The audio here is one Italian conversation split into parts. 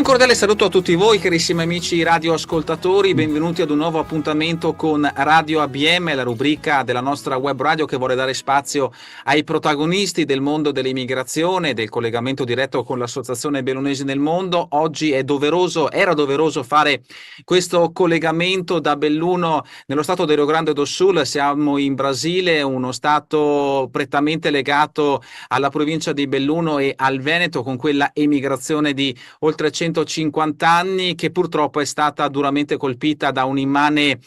cordiale saluto a tutti voi, carissimi amici radioascoltatori, benvenuti ad un nuovo appuntamento con Radio ABM, la rubrica della nostra web radio che vuole dare spazio ai protagonisti del mondo dell'immigrazione, del collegamento diretto con l'Associazione Bellunesi nel Mondo. Oggi era doveroso fare questo collegamento da Belluno nello stato del Rio Grande do Sul. Siamo in Brasile, uno stato prettamente legato alla provincia di Belluno e al Veneto, con quella emigrazione di oltre 150 anni che purtroppo è stata duramente colpita da un'immane,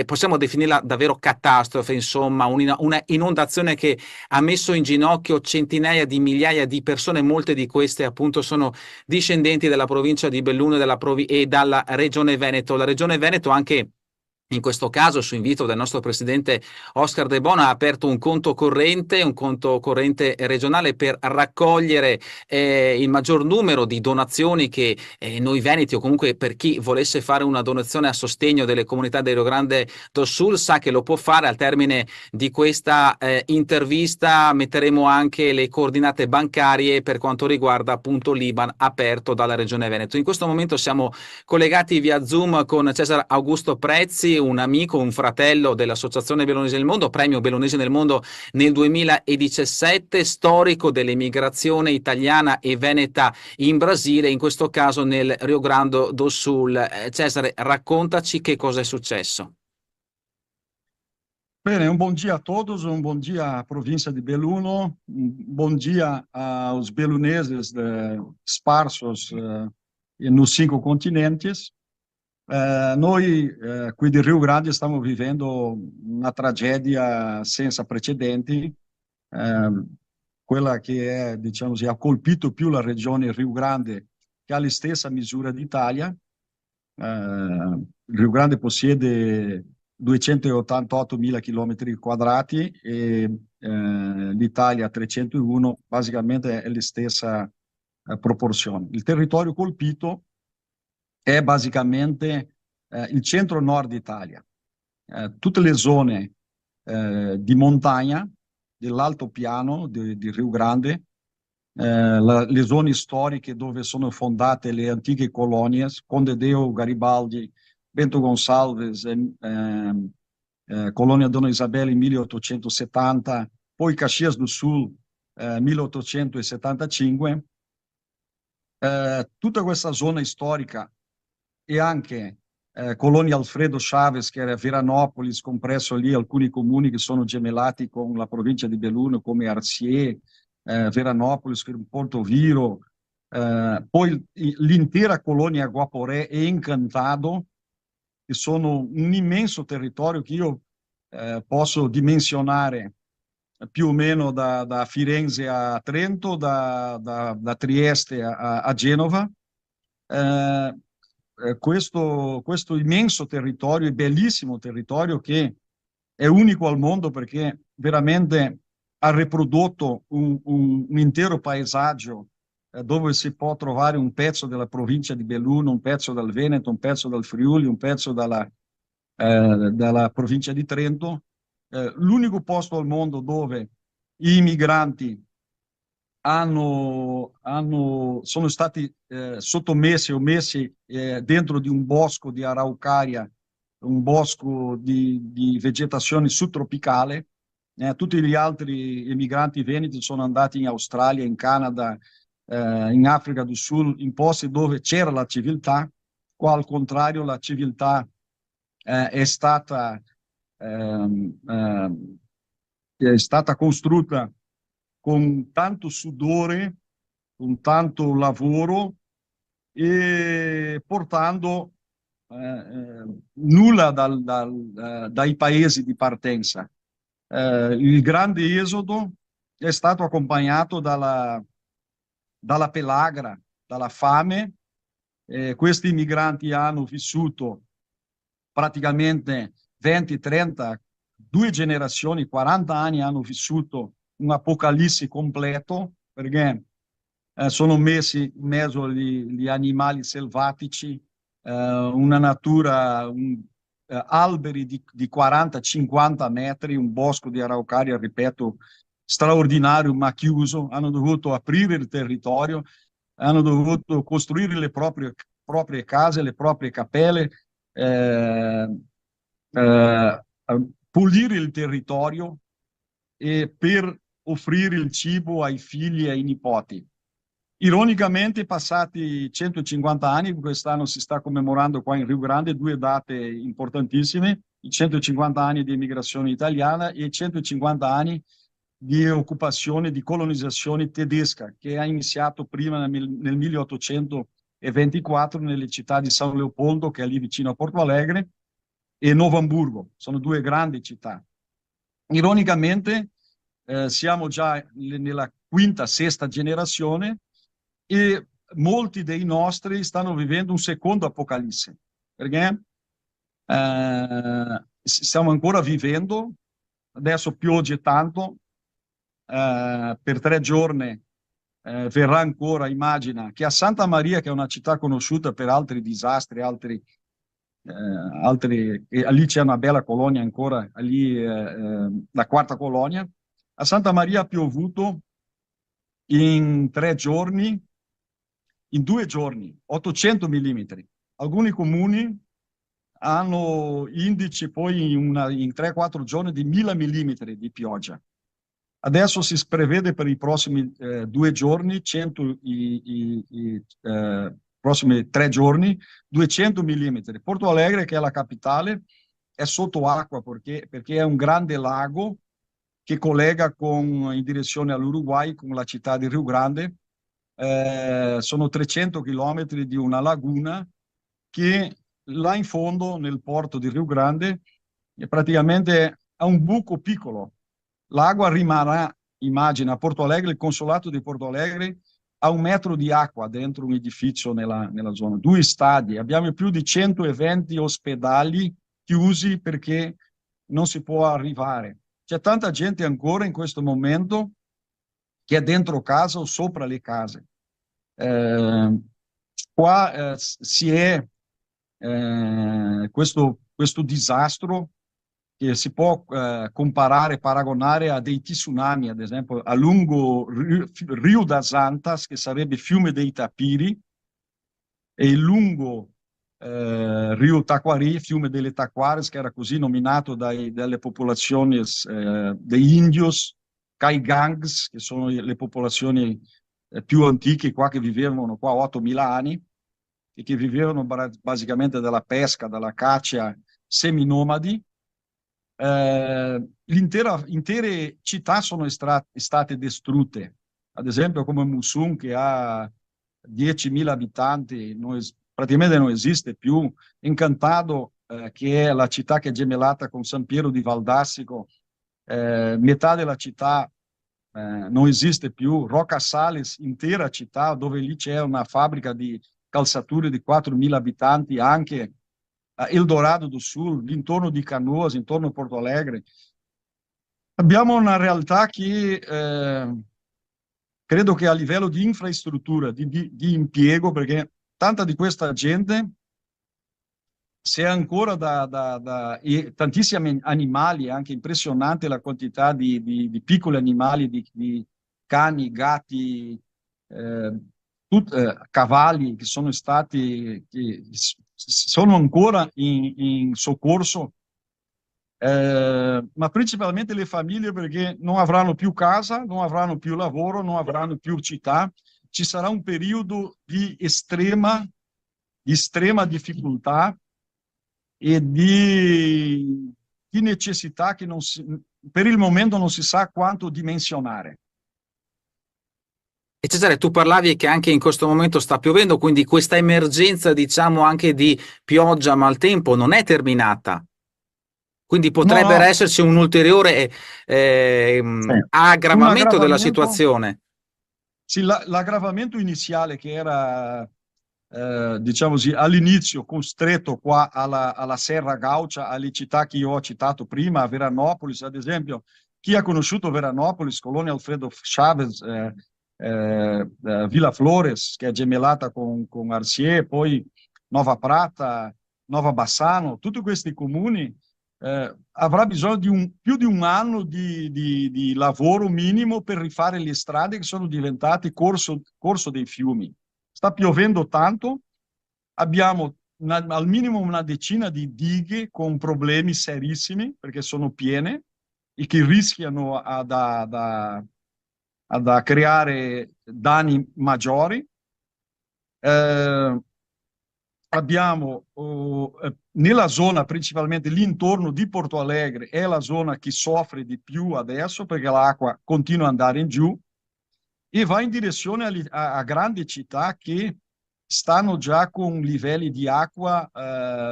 possiamo definirla davvero catastrofe, insomma, una inondazione che ha messo in ginocchio centinaia di migliaia di persone. Molte di queste appunto sono discendenti della provincia di Belluno e dalla regione Veneto. La regione Veneto anche in questo caso, su invito del nostro presidente Oscar De Bono, ha aperto un conto corrente regionale per raccogliere il maggior numero di donazioni che noi veneti, o comunque per chi volesse fare una donazione a sostegno delle comunità del Rio Grande do Sul, sa che lo può fare. Al termine di questa intervista metteremo anche le coordinate bancarie per quanto riguarda appunto l'IBAN aperto dalla regione Veneto. In questo momento siamo collegati via Zoom con Cesare Augusto Prezzi, un amico, un fratello dell'Associazione Bellunesi nel Mondo, premio Bellunesi nel Mondo nel 2017, storico dell'emigrazione italiana e veneta in Brasile, in questo caso nel Rio Grande do Sul. Cesare, raccontaci che cosa è successo. Bene, un buon dia a todos, un buon dia à província de Belluno, un buon dia aos beluneses sparsos nos 5 continentes. Noi qui di Rio Grande stiamo vivendo una tragedia senza precedenti, quella che è, diciamo così, ha colpito più la regione Rio Grande, che ha la stessa misura d'Italia. Il Rio Grande possiede 288.000 chilometri quadrati e l'Italia 301, basicamente è la stessa proporzione. Il territorio colpito è basicamente il centro-nord d'Italia, tutte le zone di montagna, dell'altopiano di Rio Grande, le zone storiche dove sono fondate le antiche colonie, Conde Deu, Garibaldi, Bento Gonçalves, Colonia Dona Isabella in 1870, poi Caxias do Sul 1875. Tutta questa zona storica e anche Colonia Alfredo Chaves, che era Veranópolis, compresso lì alcuni comuni che sono gemellati con la provincia di Belluno, come Arcier, Veranópolis, Porto Viro, poi l'intera colonia Guaporé e Encantado, che sono un immenso territorio che io posso dimensionare più o meno da Firenze a Trento, da Trieste a Genova. Questo immenso territorio, bellissimo territorio, che è unico al mondo perché veramente ha riprodotto un intero paesaggio dove si può trovare un pezzo della provincia di Belluno, un pezzo del Veneto, un pezzo del Friuli, un pezzo dalla provincia di Trento. L'unico posto al mondo dove i migranti sono stati sottomessi o messi dentro di un bosco di araucaria, un bosco di vegetazione subtropicale. Tutti gli altri emigranti veneti sono andati in Australia, in Canada, in Africa do Sul, in posti dove c'era la civiltà. Qua al contrario la civiltà è stata costruita con tanto sudore, con tanto lavoro e portando nulla dai paesi di partenza. Il grande esodo è stato accompagnato dalla pelagra, dalla fame. Questi migranti hanno vissuto praticamente 20, 30, 2 generazioni, 40 anni hanno vissuto un apocalisse completo, perché sono messi in mezzo agli animali selvatici, una natura, alberi di 40-50 metri, un bosco di araucaria, ripeto, straordinario ma chiuso. Hanno dovuto aprire il territorio hanno dovuto costruire le proprie case, le proprie cappelle, eh, eh, pulire il territorio e per offrire il cibo ai figli e ai nipoti. Ironicamente, passati 150 anni, quest'anno si sta commemorando qua in Rio Grande due date importantissime, i 150 anni di emigrazione italiana e i 150 anni di occupazione, di colonizzazione tedesca, che ha iniziato prima nel 1824 nelle città di San Leopoldo, che è lì vicino a Porto Alegre, e Novo Amburgo. Sono due grandi città. Ironicamente, siamo già nella quinta, sesta generazione e molti dei nostri stanno vivendo un secondo apocalisse, perché stiamo ancora vivendo, adesso pioggia tanto, per 3 giorni verrà ancora, immagina, che a Santa Maria, che è una città conosciuta per altri disastri, e lì c'è una bella colonia ancora, lì la quarta colonia, a Santa Maria ha piovuto in 3 giorni, in 2 giorni, 800 millimetri. Alcuni comuni hanno indici poi in 3-4 giorni di 1000 millimetri di pioggia. Adesso si prevede per i prossimi 2 giorni, prossimi 3 giorni, 200 millimetri. Porto Alegre, che è la capitale, è sotto acqua perché è un grande lago che collega in direzione all'Uruguay con la città di Rio Grande. Sono 300 chilometri di una laguna che là in fondo, nel porto di Rio Grande, praticamente ha un buco piccolo. L'acqua rimarrà, immagina, a Porto Alegre, il consolato di Porto Alegre ha 1 metro di acqua dentro un edificio nella zona. 2 stadi, abbiamo più di 100 eventi ospedali chiusi perché non si può arrivare. C'è tanta gente ancora in questo momento che è dentro casa o sopra le case. Qua si è questo disastro che si può comparare, paragonare a dei tsunami, ad esempio, a lungo Rio das Antas, che sarebbe fiume dei Tapiri, e il lungo Rio Taquari, fiume delle Taquares, che era così nominato dalle popolazioni degli indios, Caigangs, che sono le popolazioni più antiche qua, che vivevano qua 8.000 anni e che vivevano basicamente dalla pesca, dalla caccia, seminomadi. Intere città sono state distrutte, ad esempio come Musun, che ha 10.000 abitanti, praticamente non esiste più. Incantado, che è la città che è gemellata con San Piero di Valdastico, metà della città non esiste più. Rocca Sales, intera città, dove lì c'è una fabbrica di calzature di 4.000 abitanti, anche Eldorado do Sul, intorno di Canoas, intorno a Porto Alegre. Abbiamo una realtà che credo che a livello di infrastruttura, di impiego, perché tanta di questa gente, se ancora e tantissimi animali, anche impressionante la quantità di piccoli animali, di cani, gatti, cavalli che sono sono ancora in soccorso, ma principalmente le famiglie, perché non avranno più casa, non avranno più lavoro, non avranno più città. Ci sarà un periodo di estrema difficoltà e di necessità che per il momento non si sa quanto dimensionare. E Cesare, tu parlavi che anche in questo momento sta piovendo, quindi questa emergenza, diciamo, anche di pioggia, maltempo, non è terminata. Quindi potrebbe No. esserci un ulteriore Sì. aggravamento della situazione. Sì, l'aggravamento iniziale, che era diciamo così, all'inizio costretto qua alla Serra Gaucia, alle città che io ho citato prima, Veranopolis, ad esempio. Chi ha conosciuto Veranopolis, Colonia Alfredo Chavez, Villa Flores, che è gemellata con Arcier, poi Nova Prata, Nova Bassano, tutti questi comuni avrà bisogno di più di un anno di lavoro minimo per rifare le strade che sono diventate corso dei fiumi. sta piovendo tanto, abbiamo al minimo una decina di dighe con problemi serissimi perché sono piene e che rischiano ad creare danni maggiori. Abbiamo nella zona, principalmente l'intorno di Porto Alegre, è la zona che soffre di più adesso perché l'acqua continua ad andare in giù e va in direzione a grandi città che stanno già con livelli di acqua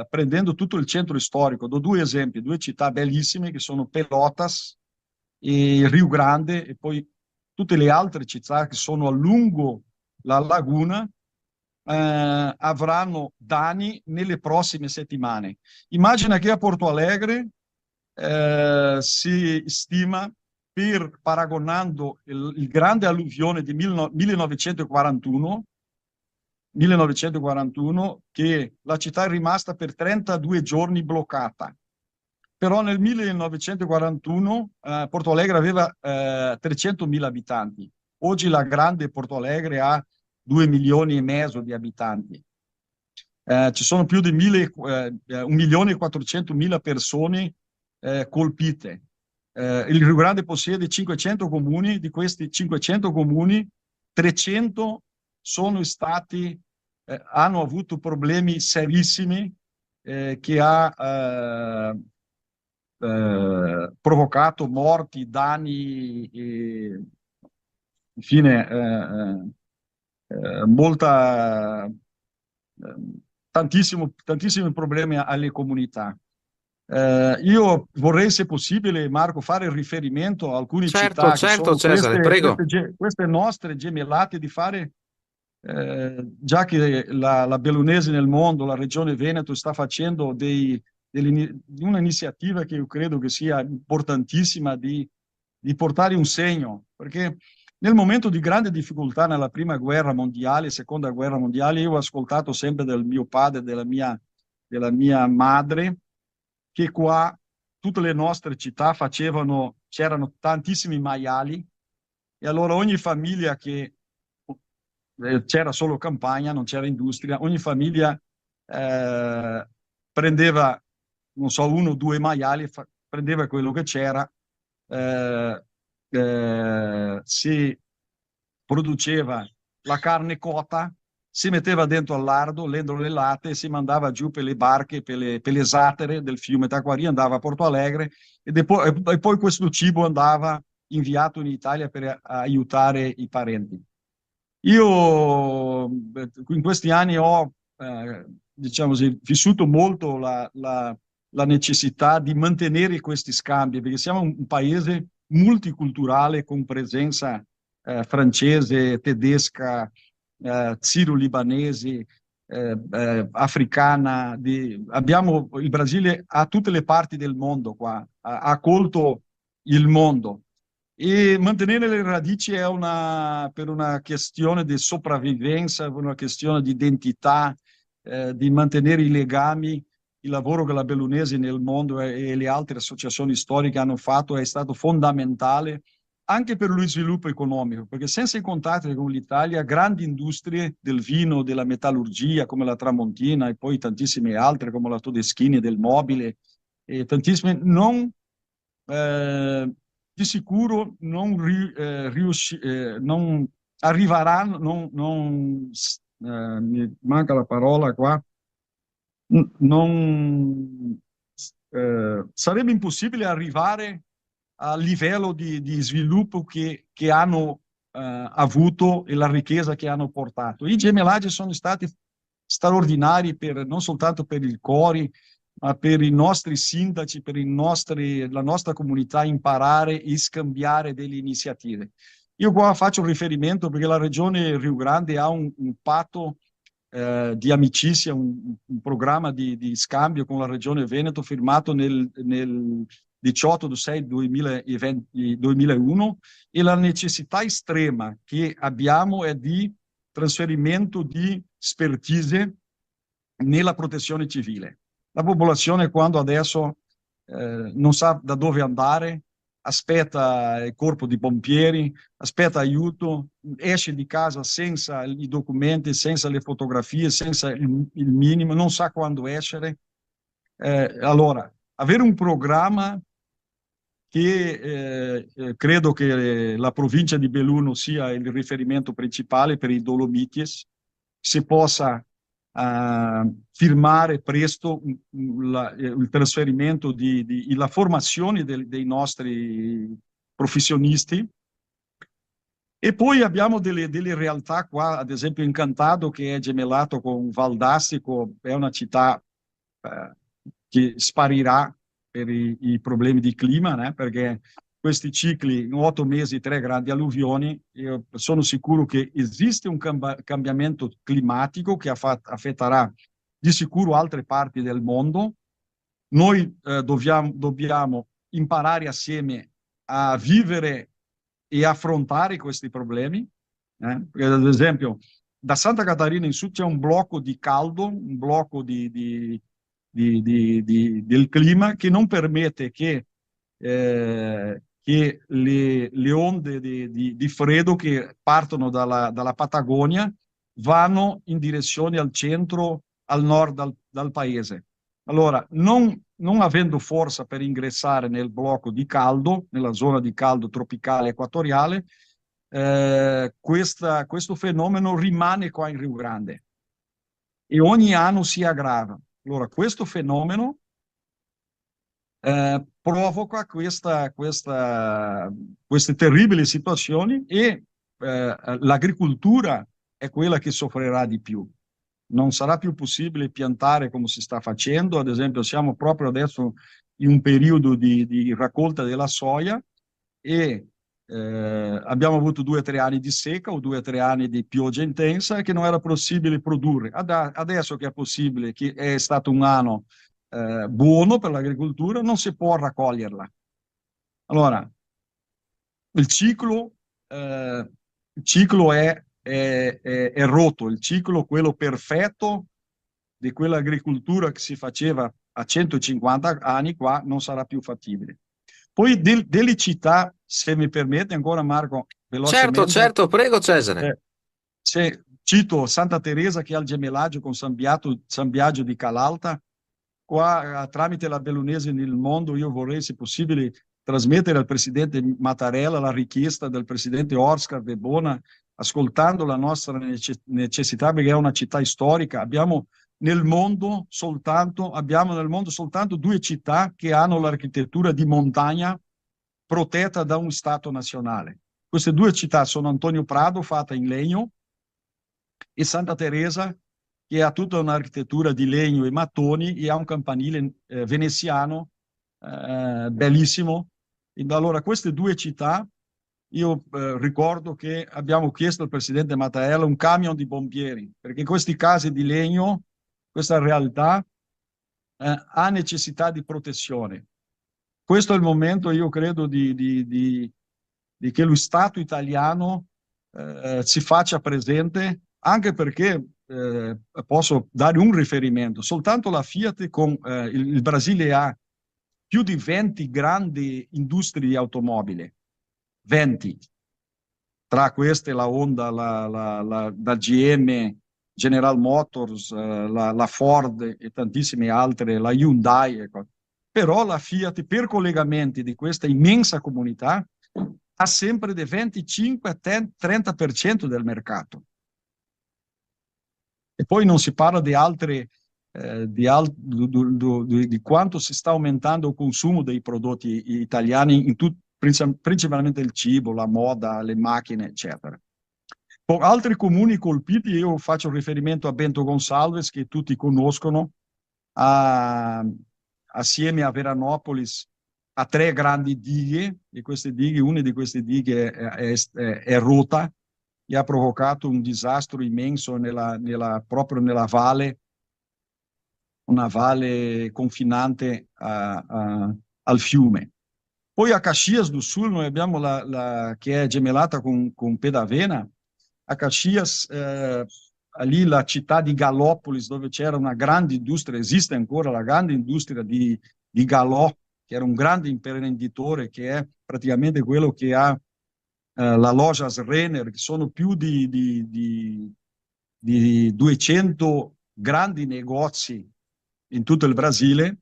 prendendo tutto il centro storico. Do due esempi, due città bellissime che sono Pelotas e Rio Grande, e poi tutte le altre città che sono a lungo la laguna avranno danni nelle prossime settimane. Immagina che a Porto Alegre si stima, paragonando il grande alluvione di 1941, che la città è rimasta per 32 giorni bloccata. Però nel 1941 Porto Alegre aveva 300.000 abitanti. Oggi la grande Porto Alegre ha 2 milioni e mezzo di abitanti. Ci sono più di 1.400.000 persone colpite. Il Rio Grande possiede 500 comuni, di questi 500 comuni 300 hanno avuto problemi serissimi che ha provocato morti, danni e infine tantissimi problemi alle comunità. Io vorrei, se possibile, Marco, fare riferimento a alcune Certo, città che certo, sono Cesare, prego. queste nostre gemellate, di fare, già che la Bellunesi nel mondo, la Regione Veneto, sta facendo un'iniziativa che io credo che sia importantissima di portare un segno, perché nel momento di grande difficoltà nella prima guerra mondiale, seconda guerra mondiale, io ho ascoltato sempre del mio padre, della mia madre, che qua tutte le nostre città c'erano tantissimi maiali, e allora ogni famiglia c'era solo campagna, non c'era industria, ogni famiglia prendeva, non so, 1 o 2 maiali, prendeva quello che c'era, si produceva la carne cotta, si metteva dentro al lardo, le latte, e si mandava giù per le barche, per le zatere del fiume Taquari, andava a Porto Alegre, e poi questo cibo andava inviato in Italia per aiutare i parenti. Io in questi anni ho diciamo così, vissuto molto la necessità di mantenere questi scambi, perché siamo un paese multiculturale con presenza francese, tedesca, siro-libanesi, africana. Il Brasile ha tutte le parti del mondo qua, ha colto il mondo. E mantenere le radici è per una questione di sopravvivenza, per una questione di identità, di mantenere i legami. Il lavoro che la Bellunesi nel mondo e le altre associazioni storiche hanno fatto è stato fondamentale anche per lo sviluppo economico, perché senza i contatti con l'Italia, grandi industrie del vino, della metallurgia come la Tramontina e poi tantissime altre come la Todeschini del mobile, e tantissime di sicuro non arriveranno, mi manca la parola qua, sarebbe impossibile arrivare al livello di sviluppo che hanno avuto e la ricchezza che hanno portato. I gemellaggi sono stati straordinari non soltanto per il Cori, ma per i nostri sindaci, per la nostra comunità, imparare e scambiare delle iniziative. Io qua faccio riferimento perché la Regione Rio Grande ha un patto di amicizia, un programma di scambio con la Regione Veneto firmato nel 18/6/2001, e la necessità estrema che abbiamo è di trasferimento di expertise nella protezione civile. La popolazione, quando adesso non sa da dove andare, aspetta il corpo di pompieri, aspetta aiuto, esce di casa senza i documenti, senza le fotografie, senza il minimo, non sa quando essere. Allora, avere un programma che credo che la provincia di Belluno sia il riferimento principale per i Dolomitis, si possa firmare presto il trasferimento la formazione dei nostri professionisti. E poi abbiamo delle realtà qua, ad esempio in Cantado, che è gemellato con Valdastico, è una città che sparirà per i problemi di clima, né? Perché questi cicli, in 8 mesi, 3 grandi alluvioni, io sono sicuro che esiste un cambiamento climatico che affetterà di sicuro altre parti del mondo. Noi dobbiamo imparare assieme a vivere e affrontare questi problemi. Perché, ad esempio, da Santa Catarina in su c'è un blocco di caldo, un blocco del clima che non permette che le onde di freddo che partono dalla Patagonia vanno in direzione al centro, al nord dal paese. Allora, non avendo forza per ingressare nel blocco di caldo, nella zona di caldo tropicale equatoriale, questo fenomeno rimane qua in Rio Grande e ogni anno si aggrava. Allora, questo fenomeno provoca queste terribili situazioni e l'agricoltura è quella che soffrirà di più. Non sarà più possibile piantare come si sta facendo. Ad esempio, siamo proprio adesso in un periodo di raccolta della soia e abbiamo avuto 2 o 3 anni di secca o 2 o 3 anni di pioggia intensa che non era possibile produrre. Adesso che è possibile, che è stato un anno buono per l'agricoltura, non si può raccoglierla. Allora, il ciclo è rotto, il ciclo, quello perfetto di quell'agricoltura che si faceva a 150 anni qua, non sarà più fattibile. Poi delle città, se mi permette ancora Marco, Certo, velocemente, certo, prego Cesare. cito Santa Teresa che ha il gemellaggio con San Biagio di Calalta. Qua, tramite la Bellunese nel mondo, io vorrei, se possibile, trasmettere al presidente Mattarella la richiesta del presidente Oscar De Bona, ascoltando la nostra necessità, perché è una città storica. Abbiamo nel mondo soltanto 2 città che hanno l'architettura di montagna protetta da un Stato nazionale. Queste 2 città sono Antonio Prado, fatta in legno, e Santa Teresa, che ha tutta un'architettura di legno e mattoni e ha un campanile veneziano bellissimo. E allora, queste 2 città, io ricordo che abbiamo chiesto al presidente Mattarella un camion di pompieri, perché questi casi di legno, questa realtà, ha necessità di protezione. Questo è il momento, io credo, di che lo Stato italiano si faccia presente, anche perché posso dare un riferimento. Soltanto la Fiat con il Brasile ha più di 20 grandi industrie di automobili, 20. Tra queste la Honda, la GM, General Motors, la Ford e tantissime altre, la Hyundai. Ecco. Però la Fiat, per collegamenti di questa immensa comunità, ha sempre del 25-30% del mercato. E poi non si parla di altre, di quanto si sta aumentando il consumo dei prodotti italiani, principalmente il cibo, la moda, le macchine, eccetera. Con altri comuni colpiti, io faccio riferimento a Bento Gonçalves, che tutti conoscono, assieme a Veranopolis, ha 3 grandi dighe, e una di queste dighe è rotta e ha provocato un disastro immenso proprio nella valle, una valle confinante al fiume. Poi a Caxias do Sul noi abbiamo che è gemellata con Pedavena. A Caxias, lì la città di Galópolis, dove c'era una grande industria, esiste ancora la grande industria di Galó, che era un grande imprenditore, che è praticamente quello che ha la Lojas Renner, che sono più di 200 grandi negozi in tutto il Brasile.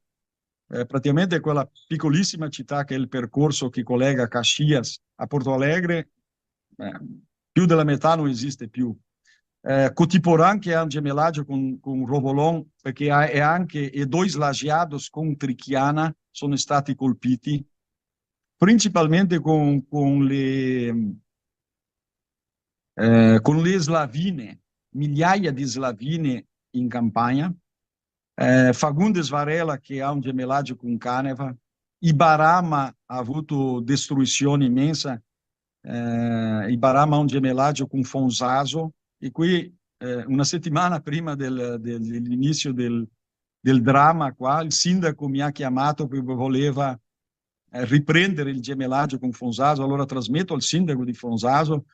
Praticamente quella piccolissima città che è il percorso che collega Caxias a Porto Alegre, più della metà non esiste più. Cotiporã, che è un gemellaggio con Rovolon, perché è anche i due lajeados con Trichiana sono stati colpiti, principalmente con le slavine, migliaia di slavine in campagna. Fagundes Varela, che ha un gemellaggio con Caneva. Ibarama ha avuto distruzione immensa. Ibarama ha un gemellaggio con Fonzaso, e qui una settimana prima dell'inizio del dramma qua, il sindaco mi ha chiamato perché voleva riprendere il gemellaggio con Fonzaso. Allora trasmetto al sindaco di Fonzaso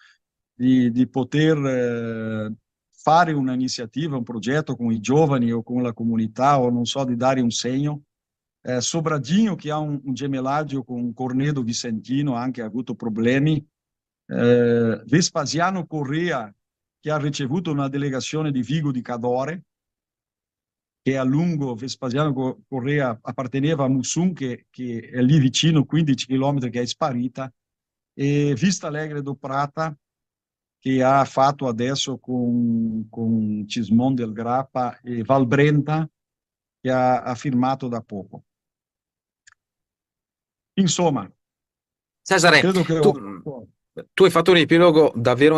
di poter fare un'iniziativa, un progetto con i giovani o con la comunità, o non so, di dare un segno. Sobradinho, che ha un gemellaggio con Cornedo Vicentino, anche ha avuto problemi. Vespasiano Correa, che ha ricevuto una delegazione di Vigo di Cadore, che a lungo Vespasiano Correa apparteneva a Mussum, che è lì vicino, 15 km, che è sparita, e Vista Alegre do Prata, che ha fatto adesso con Cismon del Grappa, e Valbrenta, che ha firmato da poco. Insomma, Cesare, credo che tu, tu hai fatto un riepilogo davvero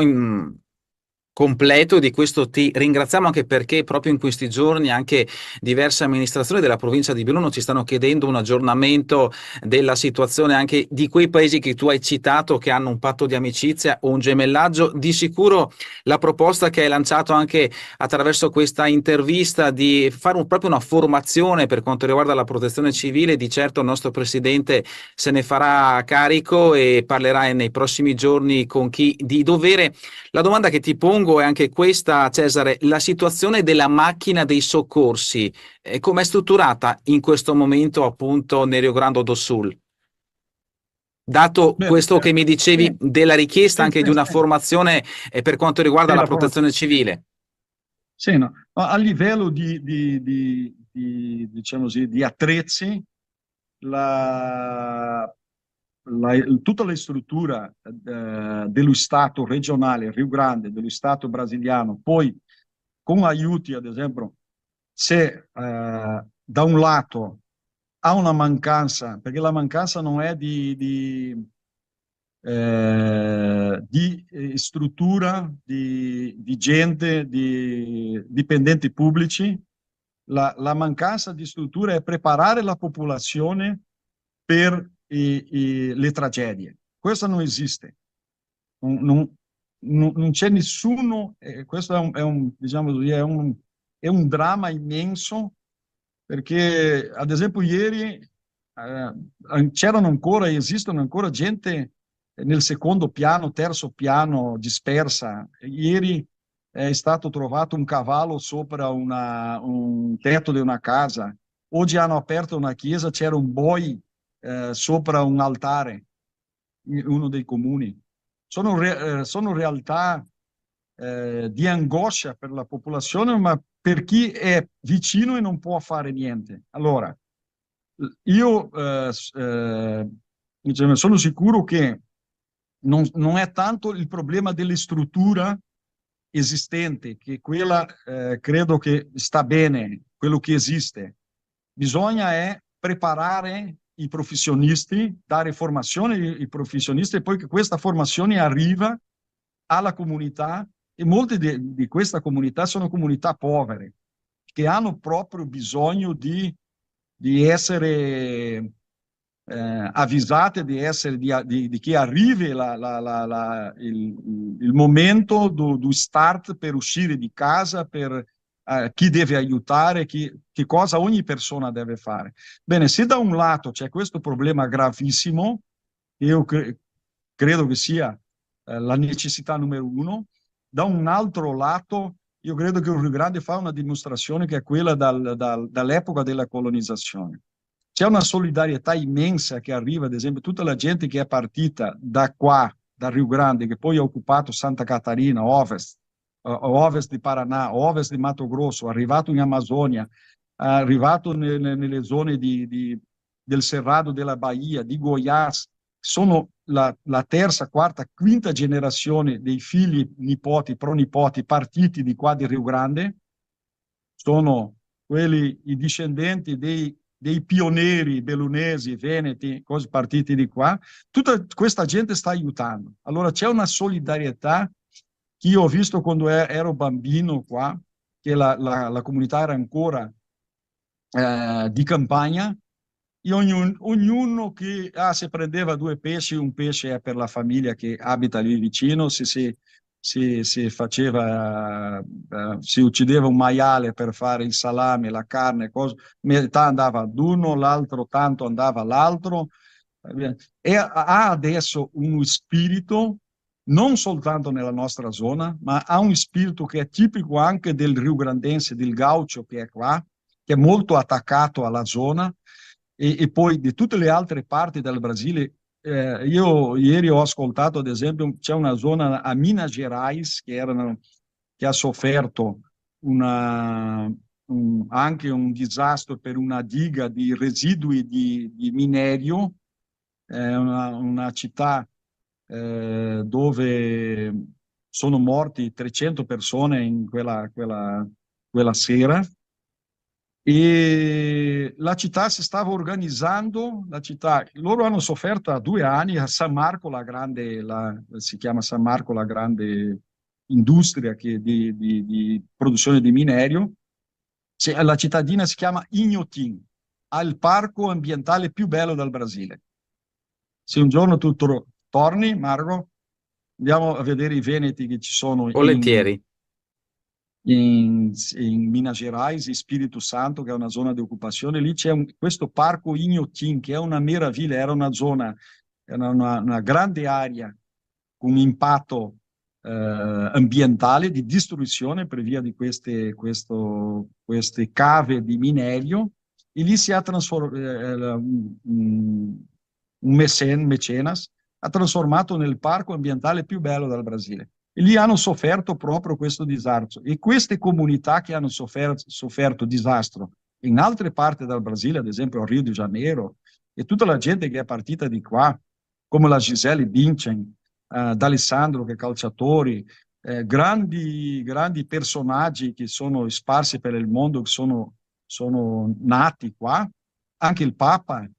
completo di questo, ti ringraziamo anche perché proprio in questi giorni anche diverse amministrazioni della provincia di Belluno ci stanno chiedendo un aggiornamento della situazione anche di quei paesi che tu hai citato, che hanno un patto di amicizia o un gemellaggio. Di sicuro la proposta che hai lanciato anche attraverso questa intervista di fare proprio una formazione per quanto riguarda la protezione civile, di certo il nostro presidente se ne farà carico e parlerà nei prossimi giorni con chi di dovere. La domanda che ti pongo è anche questa, Cesare: la situazione della macchina dei soccorsi, come è strutturata in questo momento appunto nel Rio Grande do Sul? Dato Bene, questo che mi dicevi della richiesta sì, anche di una formazione per quanto riguarda sì, la la protezione formazione. civile. Sì, no. A livello diciamo così, di attrezzi, tutta la struttura dello Stato regionale, Rio Grande, dello Stato brasiliano, poi con aiuti, ad esempio, se da un lato ha una mancanza, perché la mancanza non è di struttura, di gente, di dipendenti pubblici. La mancanza di struttura è preparare la popolazione per le tragedie. Questo non esiste. Non c'è nessuno, questo diciamo così, è un dramma immenso, perché ad esempio ieri c'erano ancora, esistono ancora gente nel secondo piano, terzo piano, dispersa. Ieri è stato trovato un cavallo sopra un tetto di una casa. Oggi hanno aperto una chiesa, c'era un boi sopra un altare in uno dei comuni. Sono realtà di angoscia per la popolazione, ma per chi è vicino e non può fare niente. Allora, io diciamo, sono sicuro che non è tanto il problema della struttura esistente, che quella credo che sta bene, quello che esiste. Bisogna preparare i professionisti, dare formazione ai professionisti, e poi che questa formazione arriva alla comunità, e molte di questa comunità sono comunità povere, che hanno proprio bisogno di essere avvisate, di che arrivi il momento do start per uscire di casa, per chi deve aiutare, che cosa ogni persona deve fare. Bene, se da un lato c'è questo problema gravissimo, io credo che sia la necessità numero uno, da un altro lato io credo che il Rio Grande fa una dimostrazione che è quella dall'epoca della colonizzazione. c'è una solidarietà immensa che arriva, ad esempio, tutta la gente che è partita da qua, da Rio Grande, che poi ha occupato Santa Catarina, ovest di Paraná, ovest di Mato Grosso, è arrivato in Amazzonia, è arrivato nelle zone del Cerrado della Bahia, di Goiás, sono la terza, quarta, quinta generazione dei figli, nipoti, pronipoti partiti di qua di Rio Grande, sono quelli, i discendenti dei pionieri bellunesi, veneti, cose partiti di qua. Tutta questa gente sta aiutando. Allora c'è una solidarietà che io ho visto quando ero bambino qua, che la comunità era ancora di campagna, e ognuno che se prendeva due pesci, un pesce è per la famiglia che abita lì vicino, si faceva, si uccideva un maiale per fare il salame, la carne, metà andava ad uno, l'altro tanto andava all'altro, e ha adesso uno spirito non soltanto nella nostra zona, ma ha un spirito che è tipico anche del riugrandense, del gaucho che è qua, che è molto attaccato alla zona, e poi di tutte le altre parti del Brasile. Io ieri ho ascoltato, ad esempio, c'è una zona a Minas Gerais che ha sofferto anche un disastro per una diga di residui di minerio, una città dove sono morti 300 persone in quella sera, e la città si stava organizzando, loro hanno sofferto a 2 anni a San Marco la Grande, si chiama San Marco la Grande industria di produzione di minerio, la cittadina si chiama Inhotim, ha il parco ambientale più bello del Brasile. Se un giorno tu torni, Marco, andiamo a vedere i veneti che ci sono Volentieri. in Minas Gerais, Espírito Santo, che è una zona di occupazione. Lì c'è questo parco Inhotim, che è una meraviglia, era una zona, una grande area con impatto ambientale di distruzione per via di queste cave di minerio, e lì si è trasformato un mecenas ha trasformato nel parco ambientale più bello del Brasile. E lì hanno sofferto proprio questo disastro. E queste comunità che hanno sofferto disastro in altre parti del Brasile, ad esempio a Rio de Janeiro, e tutta la gente che è partita di qua, come la Gisele Bündchen, D'Alessandro, che è calciatori, grandi personaggi che sono sparsi per il mondo, che sono nati qua, anche il Papa,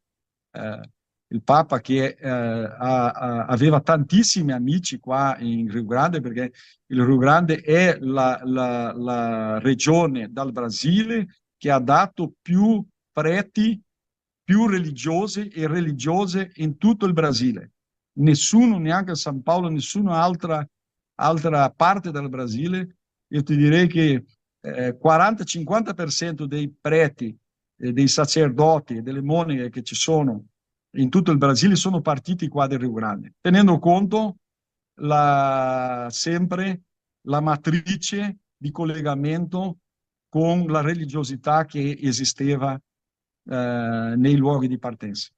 che aveva tantissimi amici qua in Rio Grande, perché il Rio Grande è la regione del Brasile che ha dato più preti, più religiosi e religiose in tutto il Brasile. Nessuno, neanche a San Paolo, nessuna altra parte del Brasile. Io ti direi che 40-50% dei preti, dei sacerdoti e delle monache che ci sono in tutto il Brasile sono partiti qua del Rio Grande, tenendo conto sempre la matrice di collegamento con la religiosità che esisteva nei luoghi di partenza.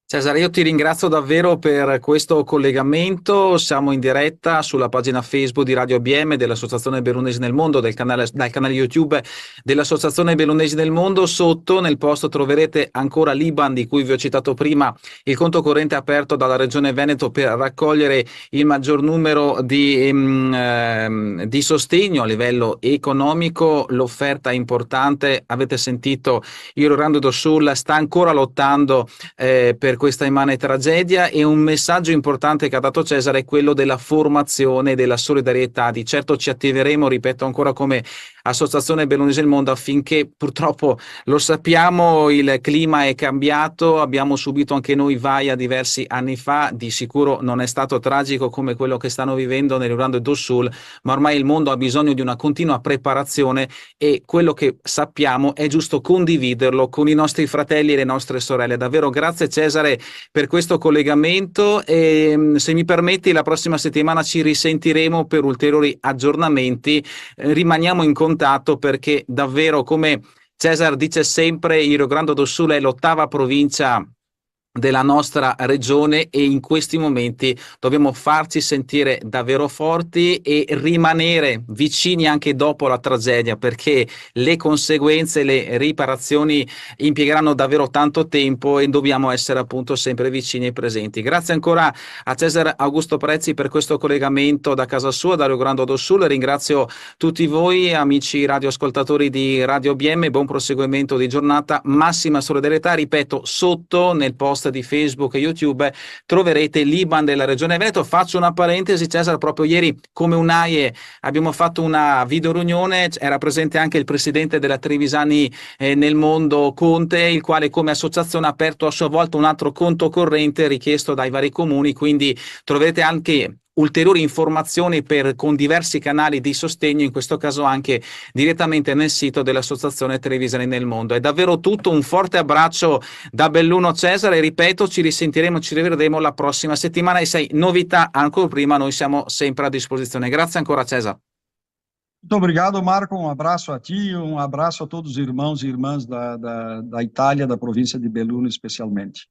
Cesare, io ti ringrazio davvero per questo collegamento. Siamo in diretta sulla pagina Facebook di Radio ABM dell'Associazione Bellunesi nel Mondo, dal canale YouTube dell'Associazione Bellunesi nel Mondo. Sotto nel post troverete ancora l'IBAN di cui vi ho citato prima, il conto corrente aperto dalla Regione Veneto per raccogliere il maggior numero di sostegno a livello economico. L'offerta è importante, avete sentito, il Rio Grande do Sul sta ancora lottando per questa immane tragedia, e un messaggio importante che ha dato Cesare è quello della formazione e della solidarietà. Di certo ci attiveremo, ripeto ancora, come Associazione Bellunesi del Mondo, affinché, purtroppo lo sappiamo, il clima è cambiato, abbiamo subito anche noi Vaia diversi anni fa, di sicuro non è stato tragico come quello che stanno vivendo nel Rio Grande do Sul, ma ormai il mondo ha bisogno di una continua preparazione, e quello che sappiamo è giusto condividerlo con i nostri fratelli e le nostre sorelle. Davvero grazie Cesare per questo collegamento, e se mi permetti la prossima settimana ci risentiremo per ulteriori aggiornamenti. Rimaniamo in contatto, perché davvero, come Cesar dice sempre il Rio Grande do Sul è l'8ª provincia della nostra regione e in questi momenti dobbiamo farci sentire davvero forti e rimanere vicini anche dopo la tragedia, perché le conseguenze, le riparazioni impiegheranno davvero tanto tempo e dobbiamo essere appunto sempre vicini e presenti. Grazie ancora a Cesare Augusto Prezzi per questo collegamento da casa sua, da Rio Grande do Sul. Ringrazio tutti voi amici radioascoltatori di Radio BM, buon proseguimento di giornata, massima solidarietà, ripeto, sotto nel post di Facebook e YouTube troverete l'IBAN della Regione Veneto. Faccio una parentesi, Cesare, proprio ieri come UNAIE abbiamo fatto una video riunione, era presente anche il presidente della Trevisani nel mondo Conte, il quale come associazione ha aperto a sua volta un altro conto corrente richiesto dai vari comuni, quindi troverete anche ulteriori informazioni con diversi canali di sostegno, in questo caso anche direttamente nel sito dell'Associazione Trevisani nel Mondo. È davvero tutto, un forte abbraccio da Belluno Cesare, ripeto, ci risentiremo, ci rivedremo la prossima settimana e se novità ancora prima noi siamo sempre a disposizione. Grazie ancora Cesare. Muito obrigado, Marco. Um abraço a ti, um abraço a todos os irmãos e irmãs da Itália, da província de Belluno especialmente.